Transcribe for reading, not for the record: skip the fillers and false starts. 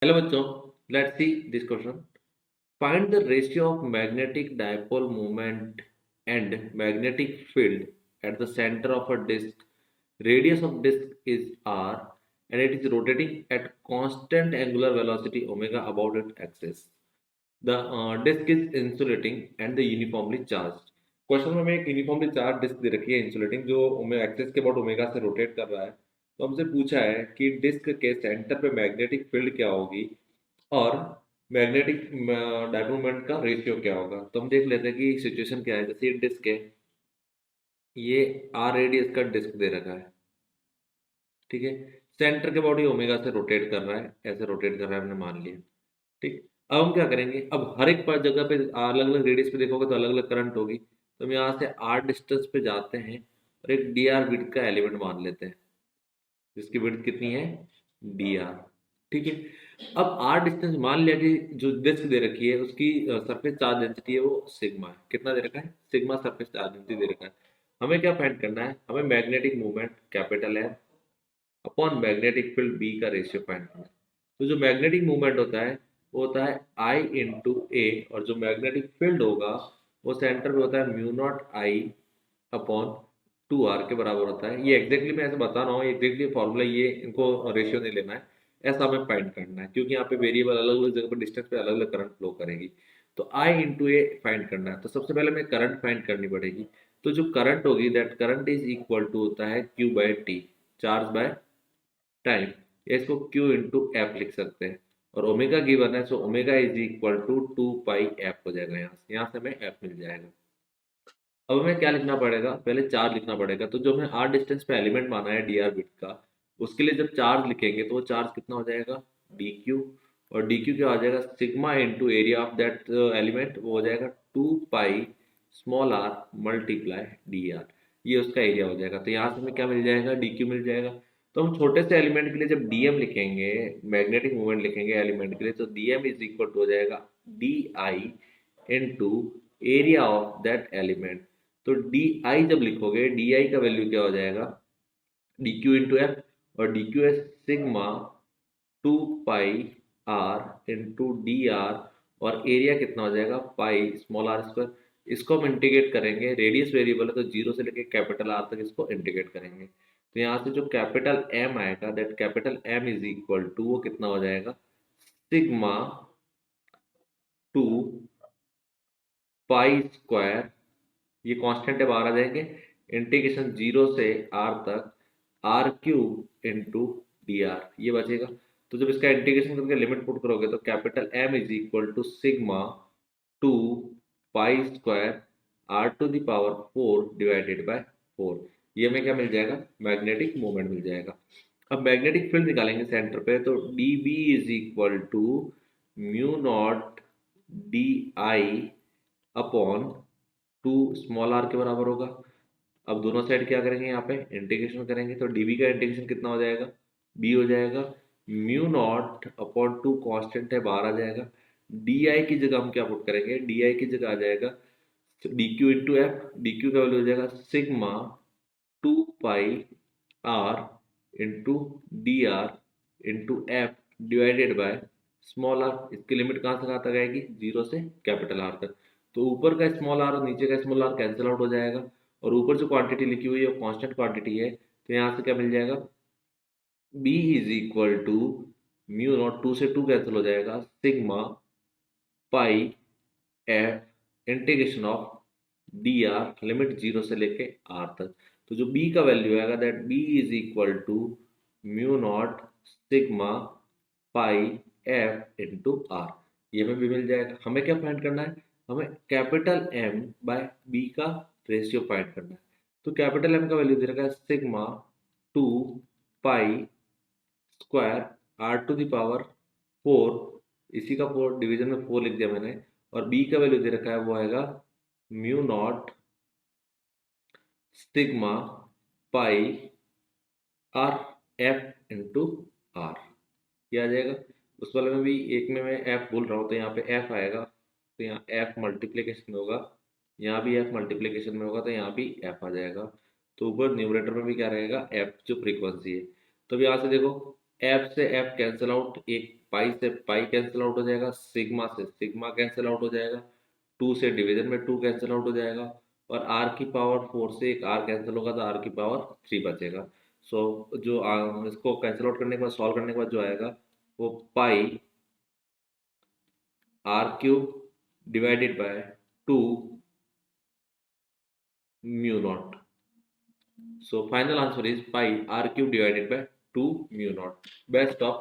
Hello बच्चों, let's see this question. Find the ratio of magnetic dipole moment and magnetic field at the center of a disk. Radius of disk is r and it is rotating at constant angular velocity omega about its axis. The disk is insulating and the uniformly charged. Question में हमें एक uniformly charge disc दे रखी है insulating, जो axis के about omega से rotate कर रहा है. तो हमसे पूछा है कि डिस्क के सेंटर पे मैग्नेटिक फील्ड क्या होगी और मैग्नेटिक डायपोल मोमेंट का रेशियो क्या होगा. तो हम देख लेते हैं कि सिचुएशन क्या है. जैसे ये डिस्क है, ये आर रेडियस का डिस्क दे रखा है, ठीक है. सेंटर के बॉडी ओमेगा से रोटेट कर रहा है, ऐसे रोटेट कर रहा है, हमने मान लिया, ठीक. अब हम क्या करेंगे, अब हर एक पर जगह पे अलग अलग रेडियस पे देखोगे तो अलग अलग करंट होगी. तो हम यहाँ से आर डिस्टेंस पे जाते हैं और एक डी आर विड्थ का एलिमेंट मान लेते हैं, जिसकी विड्थ कितनी है, डी आर, ठीक है. अब आर डिस्टेंस मान लिया कि जो डिस्क दे रखी है उसकी सरफेस चार्ज डेंसिटी है वो सिग्मा है. कितना दे रखा है, सिग्मा सरफेस चार्ज डेंसिटी दे रखा है. हमें क्या फाइंड करना है, हमें मैग्नेटिक मूवमेंट कैपिटल है अपॉन मैग्नेटिक फील्ड बी का रेशियो फाइंड करना है. तो जो मैग्नेटिक मूवमेंट होता है वो होता है आई इंटू ए, और जो मैग्नेटिक फील्ड होगा वो सेंटर पे होता है mu naught I upon two R के बराबर होता है. ये एग्जैक्टली मैं ऐसे बता रहा हूँ, एग्जैक्टली फॉर्मूला, ये इनको रेशियो नहीं लेना है, ऐसा हमें फाइंड करना है क्योंकि यहाँ पे वेरिएबल अलग अलग जगह पर डिस्टेंस पे अलग अलग करंट फ्लो करेगी. तो आई इंटू ए फाइंड करना है. तो सबसे पहले हमें करंट फाइंड करनी पड़ेगी. तो जो करंट होगी दैट करंट इज इक्वल टू होता है Q by T, charge by time, या इसको q इंटू एफ लिख सकते हैं. और ओमेगा गिवन है, so omega is equal to 2 pi F हो जाएगा. यहाँ से हमें एफ मिल जाएगा. अब हमें क्या लिखना पड़ेगा, पहले चार्ज लिखना पड़ेगा. तो जो हमें आर डिस्टेंस पे एलिमेंट माना है डी आर बिट का, उसके लिए जब चार्ज लिखेंगे तो वो चार्ज कितना हो जाएगा, डी क्यू. और डी क्यू क्या हो जाएगा, sigma into area of that element, वो हो जाएगा 2 pi small R multiply D R. ये उसका एरिया हो जाएगा. तो यहाँ से हमें क्या मिल जाएगा, डी क्यू मिल जाएगा. तो हम छोटे से एलिमेंट के लिए जब डीएम लिखेंगे, मैग्नेटिक मूवमेंट लिखेंगे एलिमेंट के लिए, तो डीएम इज इक्वल टू हो जाएगा D I into area of that element. तो डी आई जब लिखोगे, डी आई का वैल्यू क्या हो जाएगा, डी क्यू इंटू एफ. और D Q S sigma 2 pi R into D R. और एरिया कितना हो जाएगा, पाई स्मॉल आर स्क्वायर. इसको हम इंटीग्रेट करेंगे, रेडियस वेरिएबल है तो जीरो से लेके कैपिटल आर तक इसको इंटीग्रेट करेंगे. तो यहाँ से जो कैपिटल एम आएगा, that capital M is equal to, वो कितना हो जाएगा, सिग्मा 2 पाई स्क्वायर, ये कांस्टेंट है, बाहर आ जाएंगे, इंटीग्रेशन जीरो से आर तक R cube into D R, ये बचेगा. तो जब इसका इंटीग्रेशन करके लिमिट पुट करोगे तो capital M is equal to sigma 2 pi square R to the power 4 divided by 4. ये हमें क्या मिल जाएगा, मैग्नेटिक मोमेंट मिल जाएगा. अब मैग्नेटिक फील्ड निकालेंगे सेंटर पे, तो D B is equal to mu naught D I upon 2 small R के बराबर होगा. अब दोनों साइड क्या करेंगे, यहाँ पे इंटीग्रेशन करेंगे. तो डीबी का इंटीग्रेशन कितना हो जाएगा, बी हो जाएगा म्यू नॉट अपॉन 2, कांस्टेंट है, बाहर आ जाएगा. डी आई की जगह हम क्या पुट करेंगे, डी आई की जगह आ जाएगा D Q into F. D Q का वैल्यू हो जाएगा sigma 2 pi R into D R into F divided by small R. इसकी लिमिट कहाँ से कहाँ तक आएगी, जीरो से कैपिटल आर तक. तो ऊपर का स्मॉल आर और नीचे का स्मॉल आर कैंसिल आउट हो जाएगा, और ऊपर जो क्वांटिटी लिखी हुई है वो कांस्टेंट क्वांटिटी है. तो यहाँ से क्या मिल जाएगा, b is equal to mu naught, 2 से 2 कैंसिल हो जाएगा, sigma pi F integration of D R, limit zero से लेके आर तक. तो जो b का वैल्यू आएगा that b is equal to mu naught sigma pi F into R. ये हमें भी मिल जाएगा. हमें क्या फाइंड करना है, हमें कैपिटल एम बाय बी का रेशियो फाइंड करना है. तो कैपिटल एम का वैल्यू दे रखा है sigma 2 pi square R to the power 4, इसी का 4 डिवीजन में 4 लिख दिया मैंने. और बी का वैल्यू दे रखा है वो आएगा mu naught sigma pi R F into R, ये आ जाएगा. उस वाले में भी एक में मैं एफ बोल रहा हूँ तो यहाँ पे एफ आएगा, तो यहाँ एफ मल्टीप्लिकेशन में होगा, यहाँ भी एफ मल्टीप्लिकेशन में होगा, तो यहाँ भी एफ आ जाएगा. तो ऊपर न्यूमरेटर में भी क्या रहेगा, एफ जो फ्रीक्वेंसी है. तो अब यहाँ से देखो, एफ से एफ कैंसिल आउट, एक पाई से पाई कैंसिल आउट हो जाएगा, सिग्मा से सिग्मा कैंसिल आउट हो जाएगा, टू से डिवीजन में टू कैंसिल आउट हो जाएगा, और आर की पावर फोर से एक आर कैंसिल होगा तो आर की पावर थ्री बचेगा। सो जो इसको कैंसिल आउट करने के बाद सॉल्व करने के बाद जो आएगा वो pi r cube divided by two mu naught. So final answer is pi r cube divided by 2 mu naught. Best of